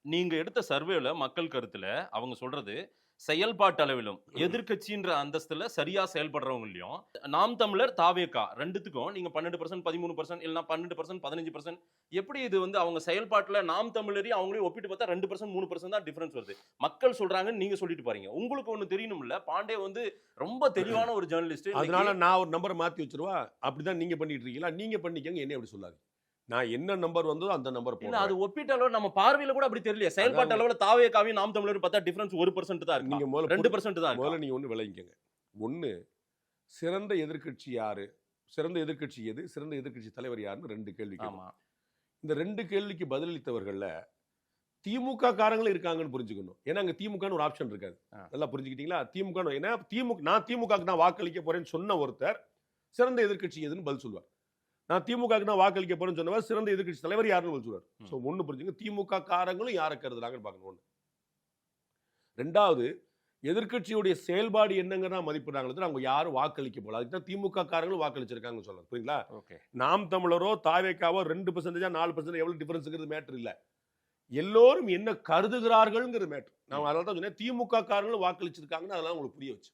நீங்க எடுத்த சர்வேல மக்கள் கருத்துல அவங்க சொல்றது, செயல்பாட்டு அளவிலும், எதிர்க்கட்சின்ற அந்தஸ்துல சரியா செயல்படுறவங்களையும், நாம் தமிழர், தாவேகா 2த்துக்கும் நீங்க 12% 13% இல்லன்னா 12% 15% எப்படி இது வந்து அவங்க செயல்பாட்டுல நாம் தமிழரையும் அவங்களையும் ஒப்பிட்டு பார்த்தா 2% 3% தான் டிஃபரன்ஸ் வருது. மக்கள் சொல்றாங்கன்னு நீங்க சொல்லிட்டு போறீங்க. உங்களுக்கு ஒண்ணு தெரியணும்ல. பாண்டே வந்து ரொம்ப தெளிவான ஒரு ஜர்னலிஸ்ட். இன்னைக்கு அதனால நான் ஒரு நம்பர மாத்தி வச்சுருவா? அப்படிதான் நீங்க பண்ணிட்டு இருக்கீங்களா? நீங்க பண்ணிக்கங்க. என்னைய அப்படி சொல்லாதீங்க. நான் என்ன நம்பர் வந்ததோ அந்த நம்பர் இல்ல அது போடுறேன். ஒப்பீட்டளவுல நம்ம பார்வையில கூட அப்படி தெரியலையே. செயல்பாட்டு அதாங்க அளவுல தாவேகாவையும் நாம் தமிழரும் பார்த்தா டிஃபரன்ஸ் 1% தான் இருக்கா? நீங்க முதல்ல 2% தான் இருக்கா? முதல்ல நீங்க ஒண்ணு விளங்கிக்கங்க. 1 சிறந்த எதிர்க்கட்சி யாரு? சிறந்த எதிர்க்கட்சி எது? சிறந்த எதிர்க்கட்சி தலைவர் யாருன்னு 2 கேள்வி கேட்டோம். ஆமா. இந்த 2 கேள்விக்கு பதிலளித்தவர்கள்ல திமுக காரங்களும் இருக்காங்கன்னு புரிஞ்சுக்கணும். ஏன்னா அங்க திமுகன்னு ஒரு ஆப்ஷன் இருக்காது. ஆ. நல்லா புரிஞ்சுக்கிட்டீங்களா? திமுகன்னு ஏன்னா நான் திமுகவுக்கு தான் வாக்களிக்க போறேன்னு சொன்ன ஒருத்தர், சிறந்த எதிர்க்கட்சி எதுன்னு பதில் சொல்லுவார். நான் திமுகவுக்கு தான் வாக்களிக்க போறேன்னு சொன்னவர், சிறந்த எதிர்க்கட்சி தலைவர் யாருன்னு பதில் சொல்லுவார். ம். சோ ஒண்ணு புரிஞ்சுங்க. திமுக காரங்களும் யார கருதுறாங்கன்னு பார்க்கணும் ஒண்ணு. 2வது எதிர்க்கட்சியுடைய செயல்பாடு என்னங்கிறத மதிப்பிடுறாங்களே தவிர அவங்க யாரும் வாக்களிக்க போல. அதுக்கு தான் திமுக காரங்களும் வாக்களிச்சிருக்காங்கன்னு சொல்லலாம். புரியுங்களா? ஓகே. நாம் தமிழரோ, தாவேக்காவோ 2% 4% எவ்வளவு டிஃபரன்ஸ்ங்கிறது மேட்டர் இல்ல. எல்லோரும் என்ன கருதுகிறார்கள்ங்கிறது மேட்டர். நான் அதனால தான் சொன்னேன் திமுக காரங்களும் வாக்களிச்சிருக்காங்கன்னு அதெல்லாம் உங்களுக்கு புரிய வச்சேன்.